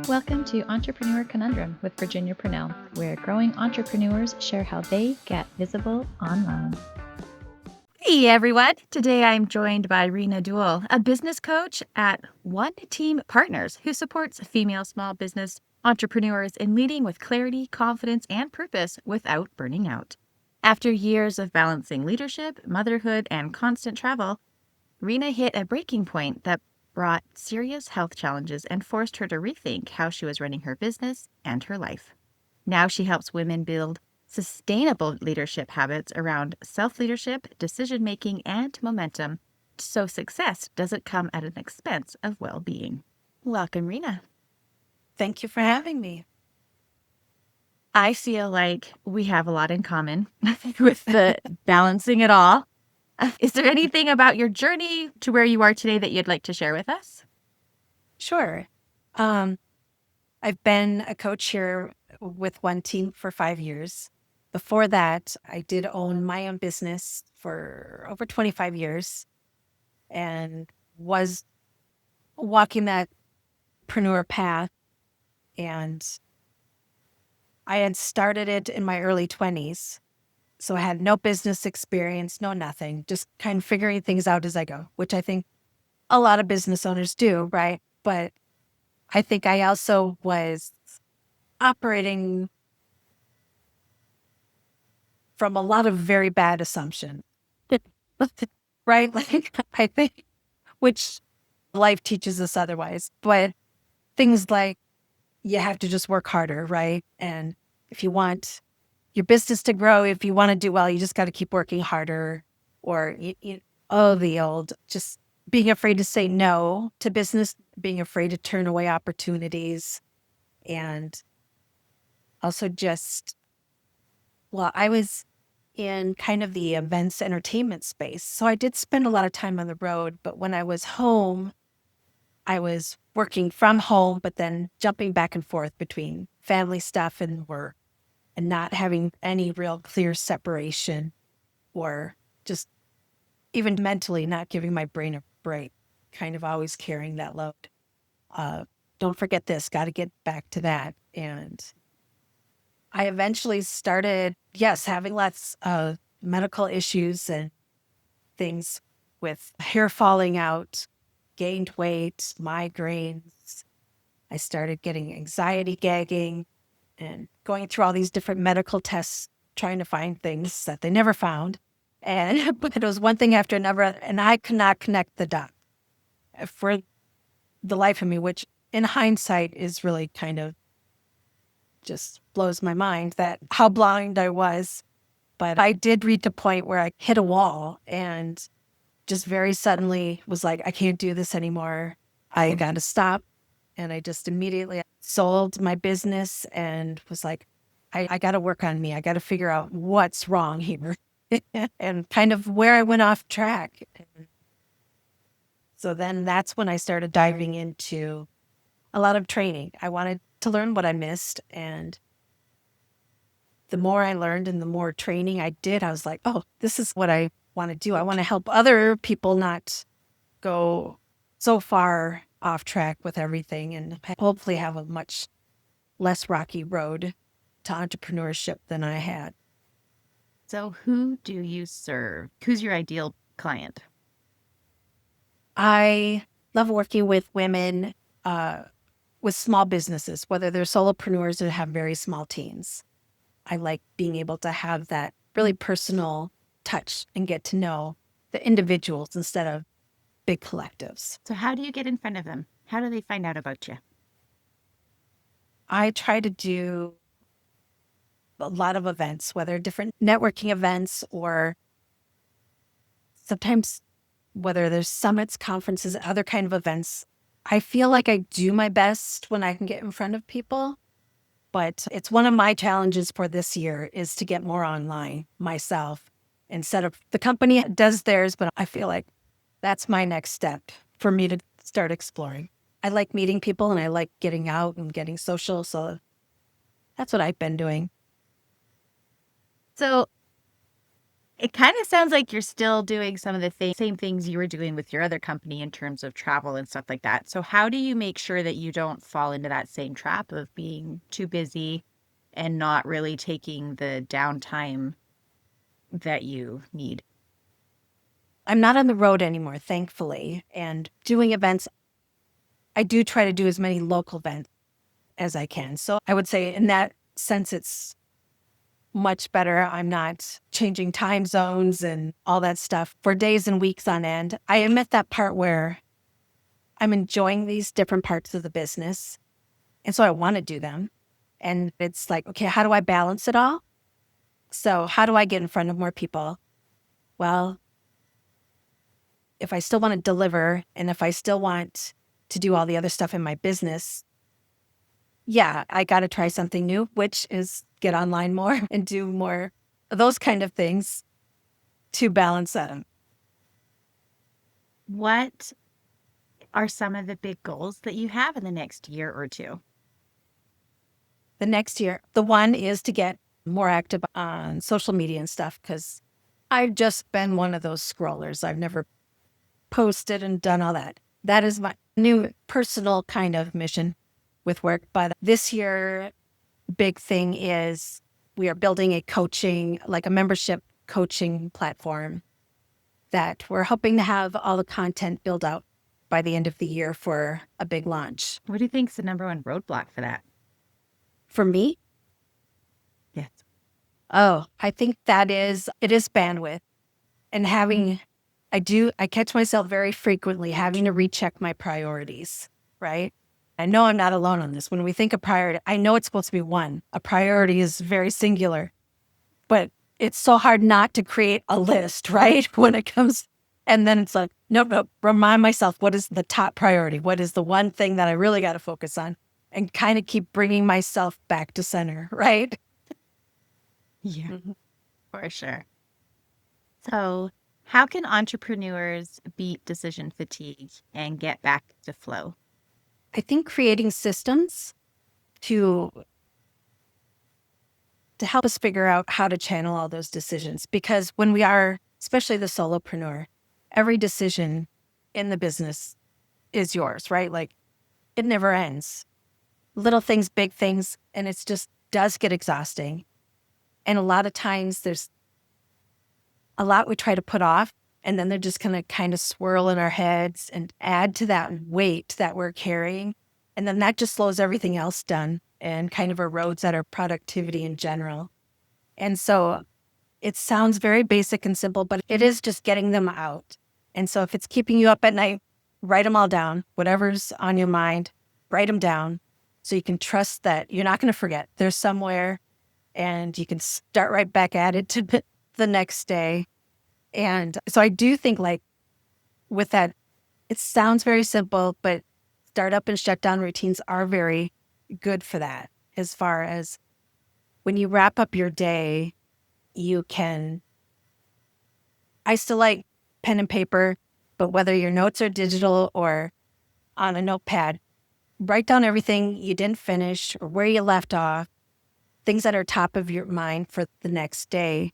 Welcome to Entrepreneur Conundrum with Virginia Purnell, where growing entrepreneurs share how they get visible online. Hey everyone! Today I'm joined by Rena Duell, a business coach at One Team Partners who supports female small business entrepreneurs in leading with clarity, confidence, and purpose without burning out. After years of balancing leadership, motherhood, and constant travel, Rena hit a breaking point that brought serious health challenges and forced her to rethink how she was running her business and her life. Now she helps women build sustainable leadership habits around self-leadership, decision-making, and momentum, so success doesn't come at an expense of well-being. Welcome, Rena. Thank you for having me. I feel like we have a lot in common with the balancing it all. Is there anything about your journey to where you are today that you'd like to share with us? Sure. I've been a coach here with One Team for 5 years. Before that, I did own my own business for over 25 years and was walking that entrepreneur path. And I had started it in my early 20s. So I had no business experience, no nothing, just kind of figuring things out as I go, which I think a lot of business owners do, right? But I think I also was operating from a lot of very bad assumptions, right? Like, I think, which life teaches us otherwise, but things like you have to just work harder, right? And if you want your business to grow, if you want to do well, you just got to keep working harder. Or, the old just being afraid to say no to business, being afraid to turn away opportunities. And also I was in kind of the events entertainment space. So I did spend a lot of time on the road, but when I was home, I was working from home, but then jumping back and forth between family stuff and work and not having any real clear separation, or just even mentally not giving my brain a break, kind of always carrying that load. Don't forget this, got to get back to that. And I eventually started, having lots of medical issues and things with hair falling out, gained weight, migraines. I started getting anxiety, gagging, and going through all these different medical tests, trying to find things that they never found. And but it was one thing after another, and I could not connect the dots for the life of me, which in hindsight is really kind of just blows my mind that how blind I was. But I did reach a point where I hit a wall and just very suddenly was like, I can't do this anymore. I got to stop. And I just immediately sold my business and was like, I got to work on me. I got to figure out what's wrong here and kind of where I went off track. So then that's when I started diving into a lot of training. I wanted to learn what I missed. And the more I learned and the more training I did, I was like, oh, this is what I want to do. I want to help other people not go so far off track with everything and hopefully have a much less rocky road to entrepreneurship than I had. So who do you serve? Who's your ideal client? I love working with women with small businesses, whether they're solopreneurs or have very small teams. I like being able to have that really personal touch and get to know the individuals instead of big collectives. So how do you get in front of them? How do they find out about you? I try to do a lot of events, whether different networking events or sometimes whether there's summits, conferences, other kind of events. I feel like I do my best when I can get in front of people, but it's one of my challenges for this year is to get more online myself instead of the company does theirs, but I feel like that's my next step for me to start exploring. I like meeting people and I like getting out and getting social. So that's what I've been doing. So It kind of sounds like you're still doing some of the same things you were doing with your other company in terms of travel and stuff like that. So how do you make sure that you don't fall into that same trap of being too busy and not really taking the downtime that you need? I'm not on the road anymore, thankfully, and doing events. I do try to do as many local events as I can. So I would say in that sense, it's much better. I'm not changing time zones and all that stuff for days and weeks on end. I am at that part where I'm enjoying these different parts of the business. And so I want to do them. And it's like, okay, how do I balance it all? So how do I get in front of more people? Well, if I still want to deliver and if I still want to do all the other stuff in my business, yeah, I got to try something new, which is get online more and do more of those kind of things to balance that. What are some of the big goals that you have in the next year or two? The next year, the one is to get more active on social media and stuff because I've just been one of those scrollers. I've never posted and done all that. That is my new personal kind of mission with work. But this year, big thing is we are building a coaching, like a membership coaching platform that we're hoping to have all the content built out by the end of the year for a big launch. What do you think is the number one roadblock for that? For me, Yes. I think it is bandwidth and I catch myself very frequently having to recheck my priorities, right? I know I'm not alone on this. When we think of priority, I know it's supposed to be one. A priority is very singular, but it's so hard not to create a list, right? When it comes, and then it's like, nope, remind myself, what is the top priority? What is the one thing that I really got to focus on? And kind of keep bringing myself back to center, right? Yeah, for sure. So, how can entrepreneurs beat decision fatigue and get back to flow? I think creating systems to help us figure out how to channel all those decisions. Because when we are, especially the solopreneur, every decision in the business is yours, right? Like it never ends. Little things, big things, and it's just does get exhausting. And a lot of times there's a lot we try to put off, and then they're just going to kind of swirl in our heads and add to that weight that we're carrying. And then that just slows everything else down and kind of erodes at our productivity in general. And so it sounds very basic and simple, but it is just getting them out. And so if it's keeping you up at night, write them all down. Whatever's on your mind, write them down so you can trust that you're not going to forget. They're somewhere and you can start right back at it to the next day. And so I do think like with that, it sounds very simple, but startup and shutdown routines are very good for that. As far as when you wrap up your day, I still like pen and paper, but whether your notes are digital or on a notepad, write down everything you didn't finish or where you left off, things that are top of your mind for the next day.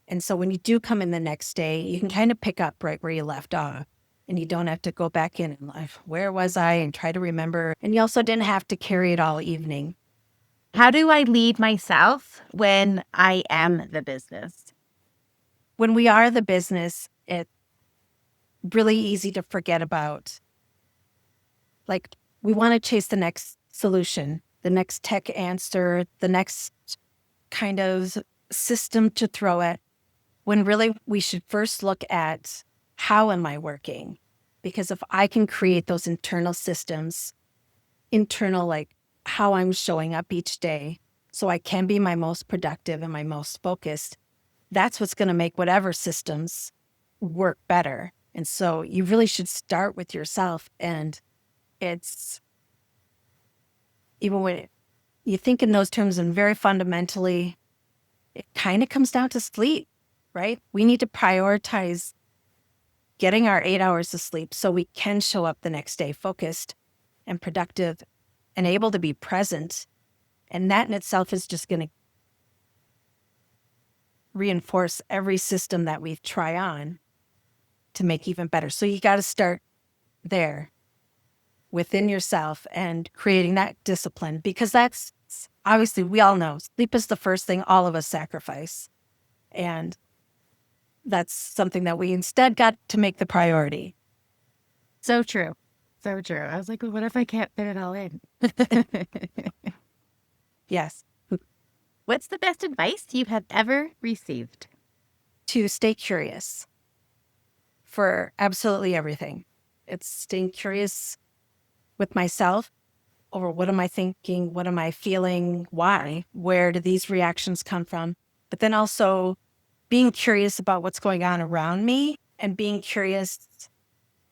And so when you do come in the next day, you can kind of pick up right where you left off. And you don't have to go back in and like, where was I? And try to remember. And you also didn't have to carry it all evening. How do I lead myself when I am the business? When we are the business, it's really easy to forget about. Like, we want to chase the next solution, the next tech answer, the next kind of system to throw at, when really we should first look at how am I working? Because if I can create those internal systems, like how I'm showing up each day, so I can be my most productive and my most focused, that's what's going to make whatever systems work better. And so you really should start with yourself. And it's, even when you think in those terms and very fundamentally, it kind of comes down to sleep, right? We need to prioritize getting our 8 hours of sleep so we can show up the next day focused and productive and able to be present. And that in itself is just going to reinforce every system that we try on to make even better. So you got to start there within yourself and creating that discipline, because that's obviously, we all know sleep is the first thing all of us sacrifice. And that's something that we instead got to make the priority. So true. So true. I was like, well, what if I can't fit it all in? Yes. What's the best advice you have ever received? To stay curious for absolutely everything. It's staying curious with myself over what am I thinking? What am I feeling? Why? Where do these reactions come from? But then also being curious about what's going on around me and being curious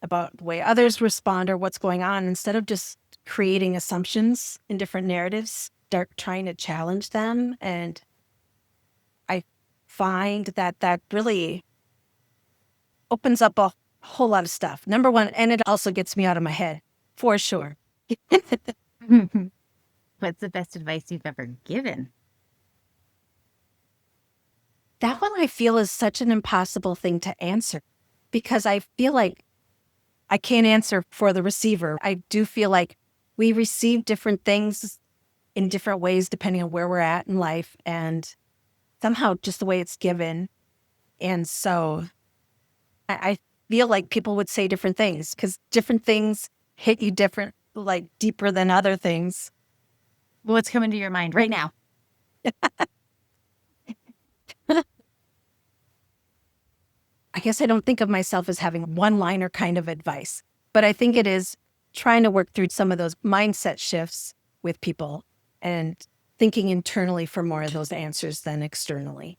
about the way others respond or what's going on, instead of just creating assumptions in different narratives, start trying to challenge them. And I find that that really opens up a whole lot of stuff. Number one, and it also gets me out of my head, for sure. What's the best advice you've ever given? That one I feel is such an impossible thing to answer, because I feel like I can't answer for the receiver. I do feel like we receive different things in different ways depending on where we're at in life, and somehow just the way it's given. And so I feel like people would say different things because different things hit you different, like deeper than other things. What's coming to your mind right now? I guess I don't think of myself as having one-liner kind of advice, but I think it is trying to work through some of those mindset shifts with people and thinking internally for more of those answers than externally.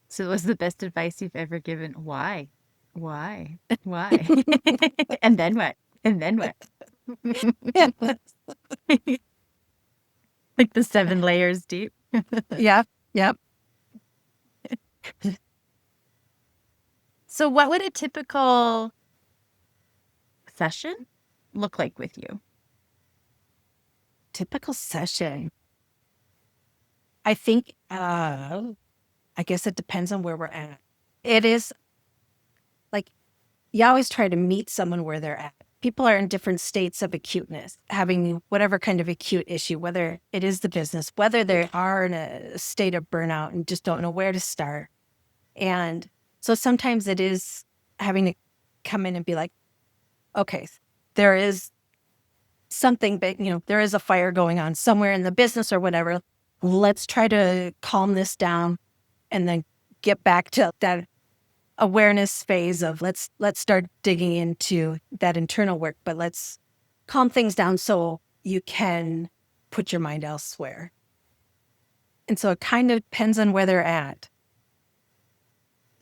So what's the best advice you've ever given? Why? Why? Why? And then what? And then what? Like the 7 layers deep. Yep. Yep. So what would a typical session look like with you? Typical session. I think, I guess it depends on where we're at. It is like, you always try to meet someone where they're at. People are in different states of acuteness, having whatever kind of acute issue, whether it is the business, whether they are in a state of burnout and just don't know where to start. And so sometimes it is having to come in and be like, okay, there is something big, there is a fire going on somewhere in the business or whatever. Let's try to calm this down and then get back to that awareness phase of let's start digging into that internal work, but let's calm things down so you can put your mind elsewhere. And so it kind of depends on where they're at.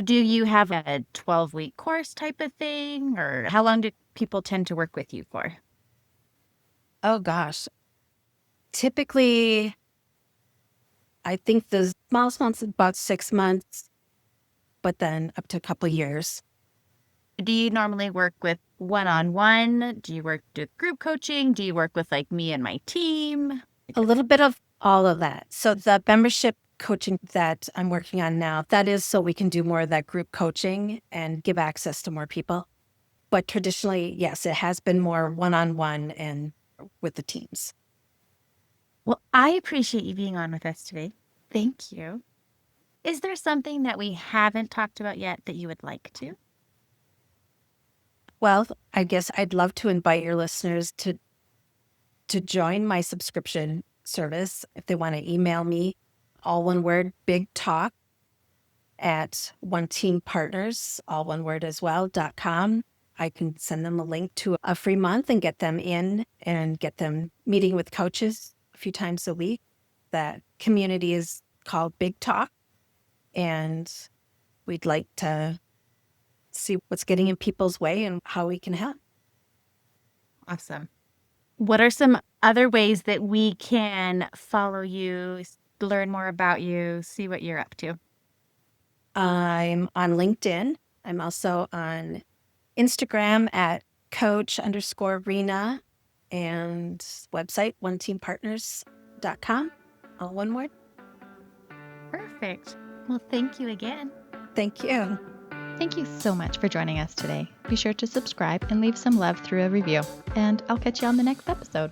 Do you have a 12-week course type of thing, or how long do people tend to work with you for? Oh gosh. Typically, I think the smallest one's about 6 months, but then up to a couple of years. Do you normally work with one-on-one? Do you work with group coaching? Do you work with like me and my team? A little bit of all of that. So the membership coaching that I'm working on now, that is so we can do more of that group coaching and give access to more people. But traditionally, yes, it has been more one-on-one and with the teams. Well, I appreciate you being on with us today. Thank you. Is there something that we haven't talked about yet that you would like to? Well, I guess I'd love to invite your listeners to join my subscription service. If they want to email me, all one word, bigtalk at oneteampartners, all one word as well, .com. I can send them a link to a free month and get them in and get them meeting with coaches a few times a week. That community is called Big Talk, and we'd like to see what's getting in people's way and how we can help. Awesome. What are some other ways that we can follow you, learn more about you, see what you're up to? I'm on LinkedIn. I'm also on Instagram at coach_Rena, and website oneteampartners.com, all one word. Perfect. Well, thank you again. Thank you. Thank you so much for joining us today. Be sure to subscribe and leave some love through a review. And I'll catch you on the next episode.